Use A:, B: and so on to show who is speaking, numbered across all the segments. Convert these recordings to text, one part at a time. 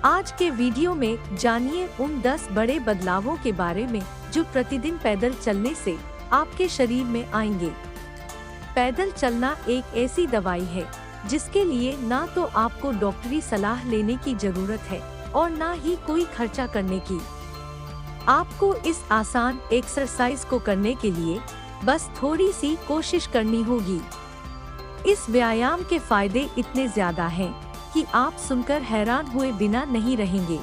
A: आज के वीडियो में जानिए उन 10 बड़े बदलावों के बारे में जो प्रतिदिन पैदल चलने से आपके शरीर में आएंगे। पैदल चलना एक ऐसी दवाई है जिसके लिए ना तो आपको डॉक्टरी सलाह लेने की जरूरत है और ना ही कोई खर्चा करने की। आपको इस आसान एक्सरसाइज को करने के लिए बस थोड़ी सी कोशिश करनी होगी। इस व्यायाम के फायदे इतने ज्यादा हैं कि आप सुनकर हैरान हुए बिना नहीं रहेंगे।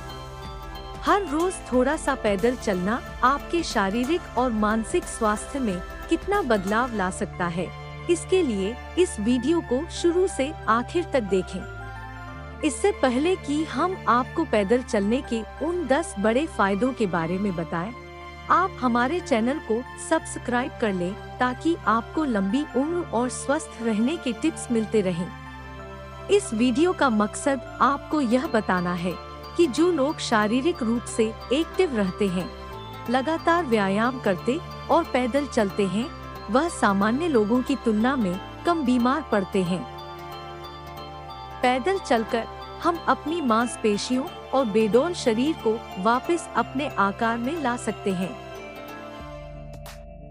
A: हर रोज थोड़ा सा पैदल चलना आपके शारीरिक और मानसिक स्वास्थ्य में कितना बदलाव ला सकता है, इसके लिए इस वीडियो को शुरू से आखिर तक देखें। इससे पहले कि हम आपको पैदल चलने के उन 10 बड़े फायदों के बारे में बताएं, आप हमारे चैनल को सब्सक्राइब कर लें ताकि आपको लंबी उम्र और स्वस्थ रहने के टिप्स मिलते रहें। इस वीडियो का मकसद आपको यह बताना है कि जो लोग शारीरिक रूप से एक्टिव रहते हैं, लगातार व्यायाम करते और पैदल चलते हैं, वह सामान्य लोगों की तुलना में कम बीमार पड़ते हैं। पैदल चलकर हम अपनी मांसपेशियों और बेडौल शरीर को वापस अपने आकार में ला सकते हैं।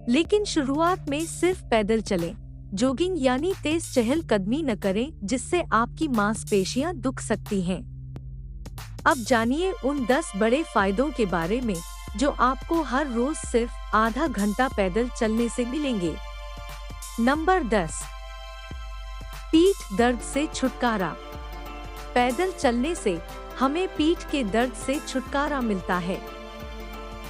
A: लेकिन शुरुआत में सिर्फ पैदल चलें, जॉगिंग यानी तेज चहलकदमी न करें जिससे आपकी मांसपेशियां दुख सकती हैं। अब जानिए उन 10 बड़े फायदों के बारे में जो आपको हर रोज सिर्फ आधा घंटा पैदल चलने से मिलेंगे। नंबर 10, पीठ दर्द से छुटकारा। पैदल चलने से हमें पीठ के दर्द से छुटकारा मिलता है।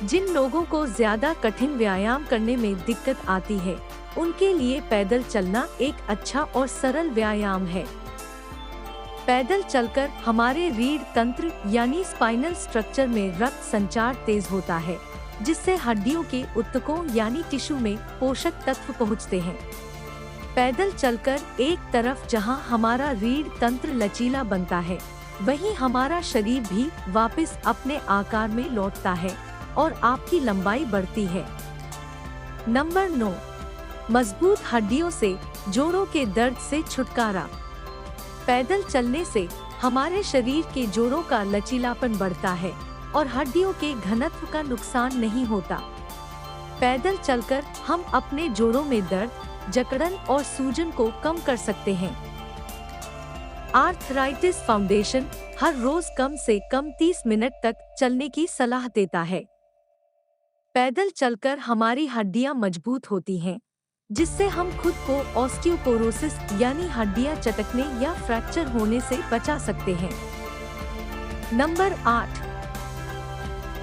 A: जिन लोगों को ज्यादा कठिन व्यायाम करने में दिक्कत आती है, उनके लिए पैदल चलना एक अच्छा और सरल व्यायाम है। पैदल चलकर हमारे रीढ़ तंत्र यानी स्पाइनल स्ट्रक्चर में रक्त संचार तेज होता है, जिससे हड्डियों के ऊतकों यानी टिश्यू में पोषक तत्व पहुँचते हैं। पैदल चलकर एक तरफ जहां हमारा रीढ़ तंत्र लचीला बनता है, वहीं हमारा शरीर भी वापस अपने आकार में लौटता है और आपकी लंबाई बढ़ती है। नंबर 9, मजबूत हड्डियों से जोड़ों के दर्द से छुटकारा। पैदल चलने से हमारे शरीर के जोड़ों का लचीलापन बढ़ता है और हड्डियों के घनत्व का नुकसान नहीं होता। पैदल चलकर हम अपने जोड़ों में दर्द, जकड़न और सूजन को कम कर सकते हैं। आर्थराइटिस फाउंडेशन हर रोज कम से कम 30 मिनट तक चलने की सलाह देता है। पैदल चलकर हमारी हड्डियां मजबूत होती हैं, जिससे हम खुद को ऑस्टियोपोरोसिस यानी हड्डियां चटकने या फ्रैक्चर होने से बचा सकते हैं। नंबर 8,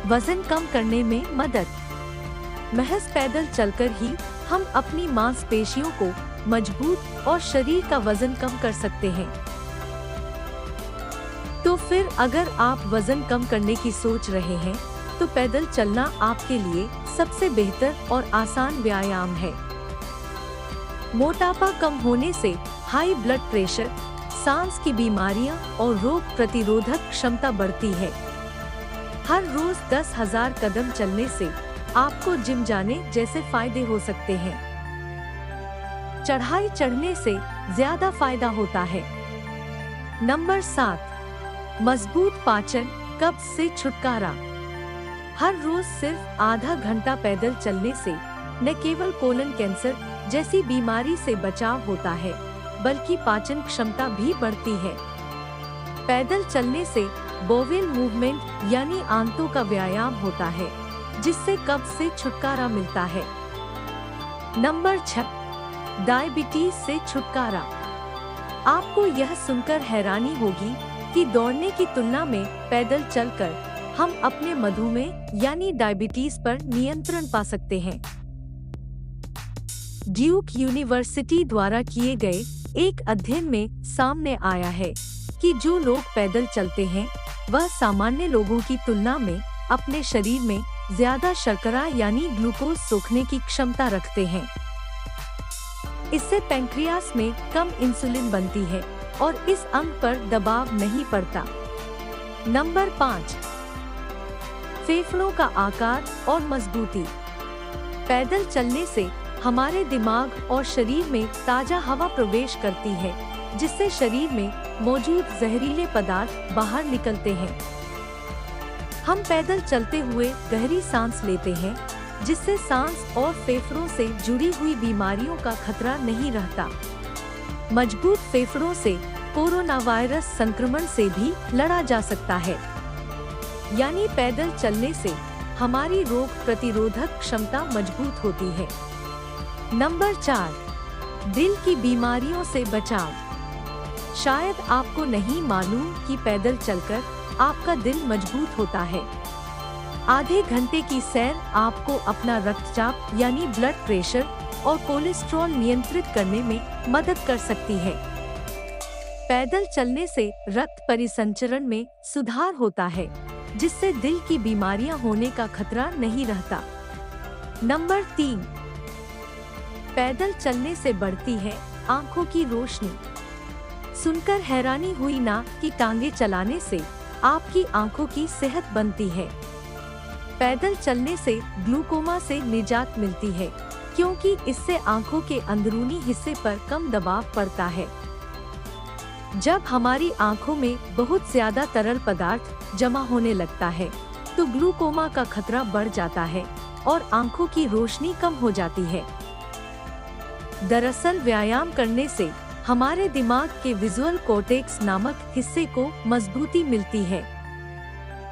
A: वजन कम करने में मदद। महज पैदल चलकर ही हम अपनी मांसपेशियों को मजबूत और शरीर का वजन कम कर सकते हैं। तो फिर अगर आप वजन कम करने की सोच रहे हैं, तो पैदल चलना आपके लिए सबसे बेहतर और आसान व्यायाम है। मोटापा कम होने से हाई ब्लड प्रेशर, सांस की बीमारियां और रोग प्रतिरोधक क्षमता बढ़ती है। हर रोज 10,000 कदम चलने से आपको जिम जाने जैसे फायदे हो सकते हैं। चढ़ाई चढ़ने से ज्यादा फायदा होता है। नंबर 7, मजबूत पाचन, कब्ज से छुटकारा। हर रोज सिर्फ आधा घंटा पैदल चलने से न केवल कोलन कैंसर जैसी बीमारी से बचाव होता है, बल्कि पाचन क्षमता भी बढ़ती है। पैदल चलने से बोवेल मूवमेंट यानी आंतों का व्यायाम होता है, जिससे कब्ज से छुटकारा मिलता है। नंबर 6, डायबिटीज से छुटकारा। आपको यह सुनकर हैरानी होगी कि दौड़ने की तुलना में पैदल चलकर हम अपने मधुमेह यानी डायबिटीज पर नियंत्रण पा सकते हैं। ड्यूक यूनिवर्सिटी द्वारा किए गए एक अध्ययन में सामने आया है कि जो लोग पैदल चलते हैं, वह सामान्य लोगों की तुलना में अपने शरीर में ज्यादा शर्करा यानी ग्लूकोज सोखने की क्षमता रखते हैं। इससे पैंक्रियास में कम इंसुलिन बनती है और इस अंग पर दबाव नहीं पड़ता। नंबर 5, फेफड़ों का आकार और मजबूती। पैदल चलने से हमारे दिमाग और शरीर में ताजा हवा प्रवेश करती है, जिससे शरीर में मौजूद जहरीले पदार्थ बाहर निकलते हैं। हम पैदल चलते हुए गहरी सांस लेते हैं, जिससे सांस और फेफड़ों से जुड़ी हुई बीमारियों का खतरा नहीं रहता। मजबूत फेफड़ों से कोरोना वायरस संक्रमण से भी लड़ा जा सकता है। यानी पैदल चलने से हमारी रोग प्रतिरोधक क्षमता मजबूत होती है। नंबर 4, दिल की बीमारियों से बचाव। शायद आपको नहीं मालूम कि पैदल चलकर आपका दिल मजबूत होता है। आधे घंटे की सैर आपको अपना रक्तचाप यानी ब्लड प्रेशर और कोलेस्ट्रॉल नियंत्रित करने में मदद कर सकती है। पैदल चलने से रक्त परिसंचरण में सुधार होता है, जिससे दिल की बीमारियां होने का खतरा नहीं रहता। नंबर 3, पैदल चलने से बढ़ती है आंखों की रोशनी। सुनकर हैरानी हुई ना कि टांगे चलाने से आपकी आंखों की सेहत बनती है। पैदल चलने से ग्लूकोमा से निजात मिलती है, क्योंकि इससे आंखों के अंदरूनी हिस्से पर कम दबाव पड़ता है। जब हमारी आंखों में बहुत ज्यादा तरल पदार्थ जमा होने लगता है, तो ग्लूकोमा का खतरा बढ़ जाता है और आंखों की रोशनी कम हो जाती है। दरअसल व्यायाम करने से हमारे दिमाग के विजुअल कॉर्टेक्स नामक हिस्से को मजबूती मिलती है।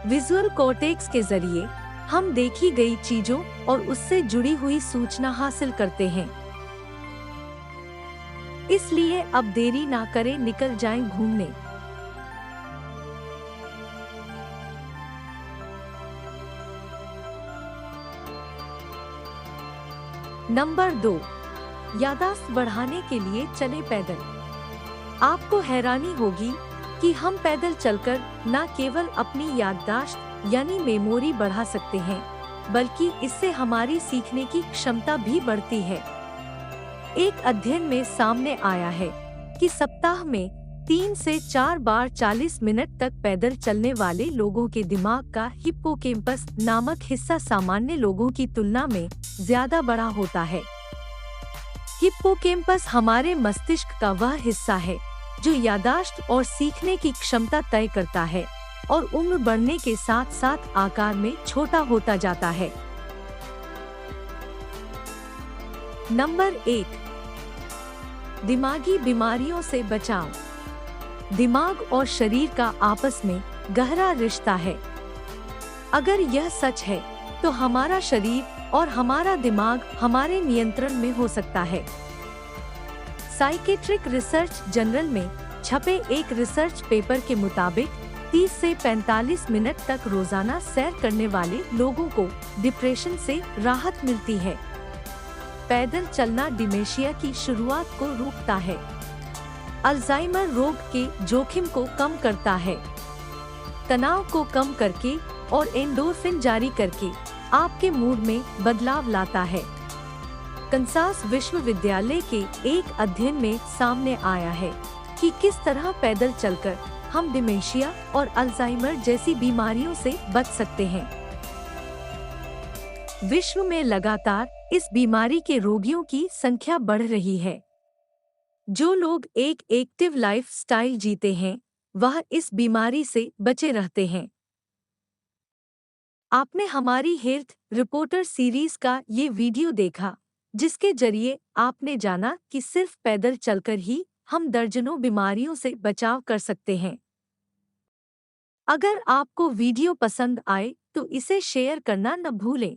A: विजुअल कॉर्टेक्स के जरिए हम देखी गई चीजों और उससे जुड़ी हुई सूचना हासिल करते हैं। इसलिए अब देरी ना करें, निकल जाएं घूमने। नंबर 2, याददाश्त बढ़ाने के लिए चले पैदल। आपको हैरानी होगी कि हम पैदल चलकर न केवल अपनी याददाश्त यानी मेमोरी बढ़ा सकते हैं, बल्कि इससे हमारी सीखने की क्षमता भी बढ़ती है। एक अध्ययन में सामने आया है कि सप्ताह में 3 से 4 बार 40 मिनट तक पैदल चलने वाले लोगों के दिमाग का हिप्पोकैम्पस नामक हिस्सा सामान्य लोगों की तुलना में ज्यादा बड़ा होता है। हिप्पोकैम्पस हमारे मस्तिष्क का वह हिस्सा है जो याददाश्त और सीखने की क्षमता तय करता है और उम्र बढ़ने के साथ साथ आकार में छोटा होता जाता है। नंबर 1, दिमागी बीमारियों से बचाव। दिमाग और शरीर का आपस में गहरा रिश्ता है। अगर यह सच है, तो हमारा शरीर और हमारा दिमाग हमारे नियंत्रण में हो सकता है। साइकेट्रिक रिसर्च जर्नल में छपे एक रिसर्च पेपर के मुताबिक 30 से 45 मिनट तक रोजाना सैर करने वाले लोगों को डिप्रेशन से राहत मिलती है। पैदल चलना डिमेंशिया की शुरुआत को रोकता है, अल्जाइमर रोग के जोखिम को कम करता है, तनाव को कम करके और एंडोर्फिन जारी करके आपके मूड में बदलाव लाता है। कंसास विश्वविद्यालय के एक अध्ययन में सामने आया है कि किस तरह पैदल चलकर हम डिमेंशिया और अल्जाइमर जैसी बीमारियों से बच सकते हैं। विश्व में लगातार इस बीमारी के रोगियों की संख्या बढ़ रही है। जो लोग एक एक्टिव लाइफस्टाइल जीते हैं, वह इस बीमारी से बचे रहते हैं। आपने हमारी हेल्थ रिपोर्टर सीरीज का ये वीडियो देखा, जिसके जरिए आपने जाना कि सिर्फ पैदल चलकर ही हम दर्जनों बीमारियों से बचाव कर सकते हैं। अगर आपको वीडियो पसंद आए तो इसे शेयर करना न भूलें।